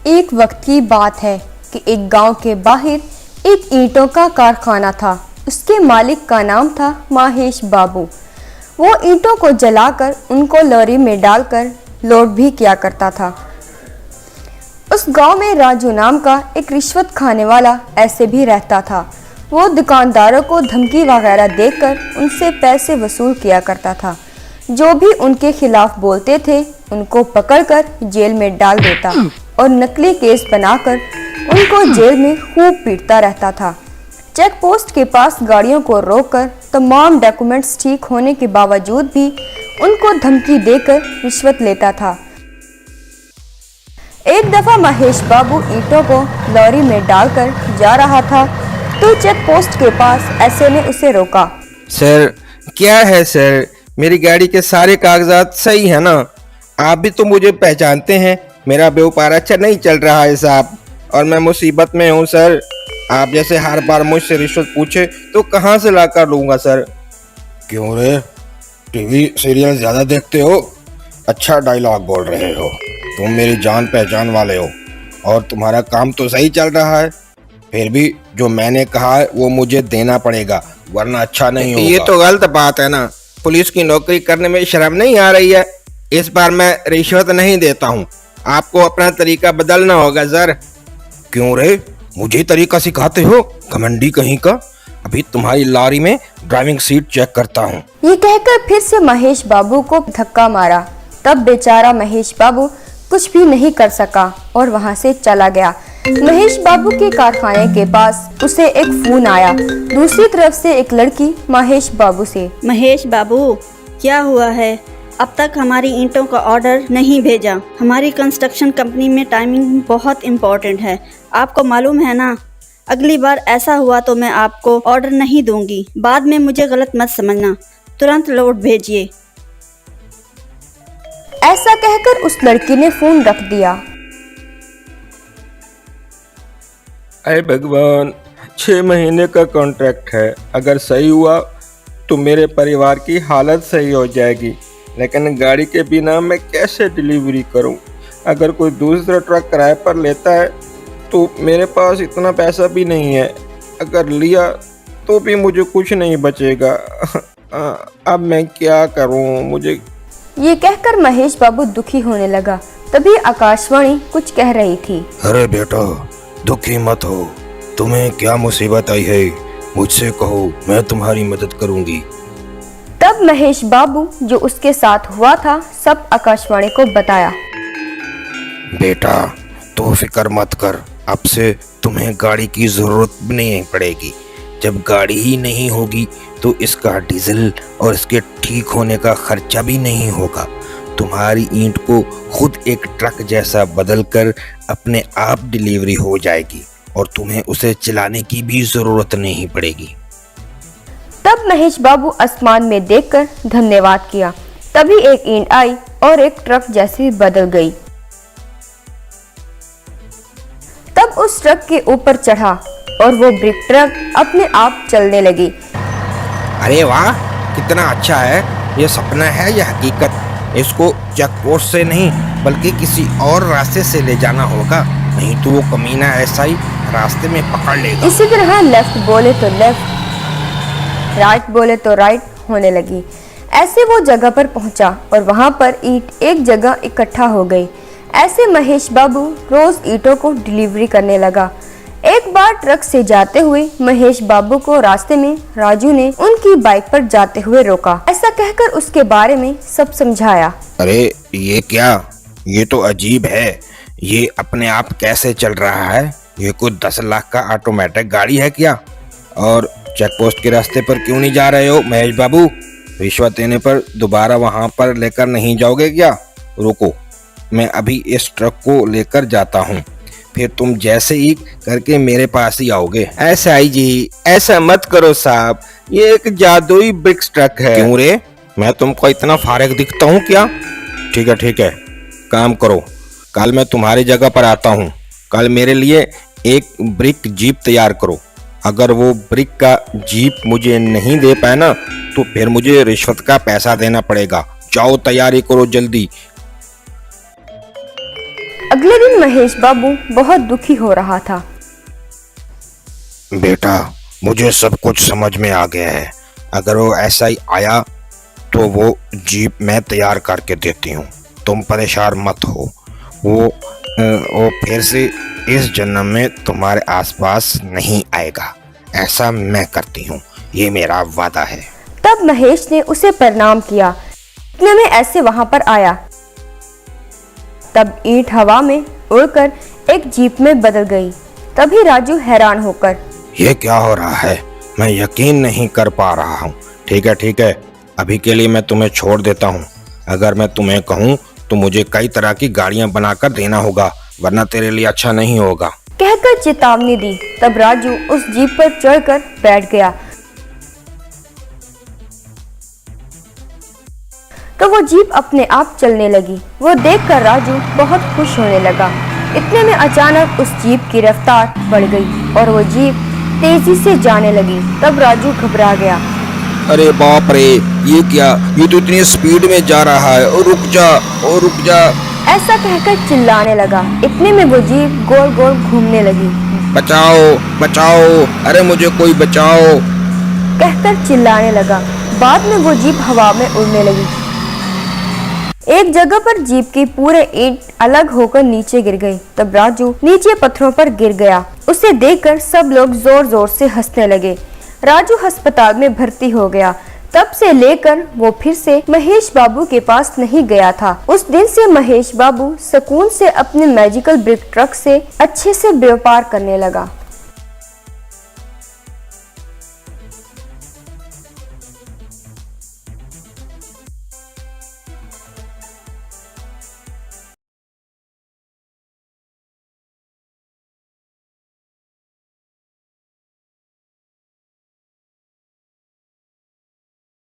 एक वक्त की बात है कि एक गांव के बाहर एक ईंटों का कारखाना था। उसके मालिक का नाम था महेश बाबू। वो ईंटों को जलाकर उनको लॉरी में डालकर लोड भी किया करता था। उस गांव में राजू नाम का एक रिश्वत खाने वाला ऐसे भी रहता था। वो दुकानदारों को धमकी वगैरह देकर उनसे पैसे वसूल किया करता था। जो भी उनके खिलाफ बोलते थे उनको पकड़कर जेल में डाल देता और नकली केस बनाकर उनको जेल में खूब पीटता रहता था। चेक पोस्ट के पास गाड़ियों को रोककर तमाम डॉक्यूमेंट्स ठीक होने के बावजूद भी उनको धमकी देकर रिश्वत लेता था। एक दफा महेश बाबू ईंटों को लॉरी में डालकर जा रहा था तो चेक पोस्ट के पास ऐसे ने उसे रोका। सर क्या है सर, मेरी गाड़ी के सारे कागजात सही है ना? आप भी तो मुझे पहचानते हैं, मेरा व्यापार अच्छा नहीं चल रहा है साहब और मैं मुसीबत में हूँ सर। आप जैसे हर बार मुझसे रिश्वत पूछे तो कहाँ से ला कर लूँगा सर। क्यों रे, टीवी सीरियल ज्यादा देखते हो? अच्छा डायलॉग बोल रहे हो, तुम मेरी जान पहचान वाले हो और तुम्हारा काम तो सही चल रहा है। फिर भी जो मैंने कहा है वो मुझे देना पड़ेगा वरना अच्छा नहीं होगा। ये तो गलत बात है ना, पुलिस की नौकरी करने में शर्म नहीं आ रही है? इस बार मैं रिश्वत नहीं देता हूँ, आपको अपना तरीका बदलना होगा सर। क्यों रे, मुझे तरीका सिखाते हो घमंडी कहीं का? अभी तुम्हारी लॉरी में ड्राइविंग सीट चेक करता हूँ। ये कहकर फिर से महेश बाबू को धक्का मारा। तब बेचारा महेश बाबू कुछ भी नहीं कर सका और वहां से चला गया। महेश बाबू के कारखाने के पास उसे एक फोन आया। दूसरी तरफ से एक लड़की महेश बाबू से, महेश बाबू क्या हुआ है? अब तक हमारी ईंटों का ऑर्डर नहीं भेजा। हमारी कंस्ट्रक्शन कंपनी में टाइमिंग बहुत इम्पोर्टेंट है, आपको मालूम है ना। अगली बार ऐसा हुआ तो मैं आपको ऑर्डर नहीं दूंगी, बाद में मुझे गलत मत समझना। तुरंत लोड भेजिए। ऐसा कहकर उस लड़की ने फोन रख दिया। अरे भगवान, 6 महीने का कॉन्ट्रैक्ट है, अगर सही हुआ तो मेरे परिवार की हालत सही हो जाएगी, लेकिन गाड़ी के बिना मैं कैसे डिलीवरी करूं? अगर कोई दूसरा ट्रक किराए पर लेता है तो मेरे पास इतना पैसा भी नहीं है, अगर लिया तो भी मुझे कुछ नहीं बचेगा। अब मैं क्या करूं? मुझे ये कहकर महेश बाबू दुखी होने लगा। तभी आकाशवाणी कुछ कह रही थी। अरे बेटा, दुखी मत हो, तुम्हें क्या मुसीबत आई है? मुझसे कहो, मैं तुम्हारी मदद करूंगी। तब महेश बाबू जो उसके साथ हुआ था सब आकाशवाणी को बताया। बेटा तो फिक्र मत कर, अब से तुम्हें गाड़ी की जरूरत भी नहीं पड़ेगी। जब गाड़ी ही नहीं होगी तो इसका डीजल और इसके ठीक होने का खर्चा भी नहीं होगा। तुम्हारी ईंट को खुद एक ट्रक जैसा बदलकर अपने आप डिलीवरी हो जाएगी और तुम्हें उसे चलाने की भी जरूरत नहीं पड़ेगी। तब महेश बाबू आसमान में देखकर धन्यवाद किया। तभी एक ईंट आई और एक ट्रक जैसी बदल गई। तब उस ट्रक के ऊपर चढ़ा और वो ब्रिक ट्रक अपने आप चलने लगी। अरे वाह, कितना अच्छा है! ये सपना है या हकीकत? इसको चेक पोस्ट से नहीं बल्कि किसी और रास्ते से ले जाना होगा, नहीं तो वो कमीना ऐसा ही रास्ते में पकड़ लेगा। इसी तरह लेफ्ट बोले तो लेफ्ट, राइट बोले तो राइट होने लगी। ऐसे वो जगह पर पहुंचा और वहां पर ईंट एक जगह इकट्ठा हो गई। ऐसे महेश बाबू रोज ईंटों को डिलीवरी करने लगा। एक बार ट्रक से जाते हुए महेश बाबू को रास्ते में राजू ने उनकी बाइक पर जाते हुए रोका। ऐसा कहकर उसके बारे में सब समझाया। अरे ये क्या, ये तो अजीब है, ये अपने आप कैसे चल रहा है? ये कोई 10 लाख का ऑटोमेटिक गाड़ी है क्या? और चेक पोस्ट के रास्ते पर क्यों नहीं जा रहे हो महेश बाबू? रिश्वत देने पर दोबारा वहां पर लेकर नहीं जाओगे क्या? रुको, मैं अभी इस ट्रक को लेकर जाता हूँ, फिर तुम जैसे ही करके मेरे पास ही आओगे। ऐसा ही जी, ऐसा मत करो साहब, ये एक जादुई ब्रिक्स ट्रक है। क्यों रे, मैं तुमको इतना फारिग दिखता हूँ क्या? ठीक है, काम करो, कल मैं तुम्हारी जगह पर आता हूँ। कल मेरे लिए एक ब्रिक जीप तैयार करो। अगर वो ब्रिक का जीप मुझे नहीं दे पाए ना तो फिर मुझे रिश्वत का पैसा देना पड़ेगा। जाओ तैयारी करो जल्दी। अगले दिन महेश बाबू बहुत दुखी हो रहा था। बेटा, मुझे सब कुछ समझ में आ गया है। अगर वो ऐसा ही आया तो वो जीप मैं तैयार करके देती हूँ, तुम परेशान मत हो। वो फिर से इस जन्म में तुम्हारे आसपास नहीं आएगा, ऐसा मैं करती हूँ, ये मेरा वादा है। तब महेश ने उसे प्रणाम किया। इतने में ऐसे वहां पर आया। तब ईंट हवा में उड़कर एक जीप में बदल गई। तभी राजू हैरान होकर, ये क्या हो रहा है, मैं यकीन नहीं कर पा रहा हूँ। ठीक है, अभी के लिए मैं तुम्हें छोड़ देता हूँ। अगर मैं तुम्हें कहूँ तो मुझे कई तरह की गाड़ियाँ बनाकर देना होगा, वरना तेरे लिए अच्छा नहीं होगा। कहकर चेतावनी दी। तब राजू उस जीप पर चढ़कर बैठ गया। तो वो जीप अपने आप चलने लगी। वो देखकर राजू बहुत खुश होने लगा। इतने में अचानक उस जीप की रफ्तार बढ़ गई और वो जीप तेजी से जाने लगी। तब राजू घबरा गया। अरे बाप रे, ये क्या, ये तो इतनी स्पीड में जा रहा है। और रुक जा। ऐसा कहकर चिल्लाने लगा। इतने में वो जीप गोल गोल घूमने लगी। बचाओ, अरे मुझे कोई बचाओ, कहकर चिल्लाने लगा। बाद में वो जीप हवा में उड़ने लगी। एक जगह पर जीप की पूरे ईंट अलग होकर नीचे गिर गई। तब राजू नीचे पत्थरों पर गिर गया। उसे देखकर सब लोग जोर जोर से हंसने लगे। राजू अस्पताल में भर्ती हो गया। तब से लेकर वो फिर से महेश बाबू के पास नहीं गया था। उस दिन से महेश बाबू सुकून से अपने मैजिकल ब्रिक ट्रक से अच्छे से व्यापार करने लगा।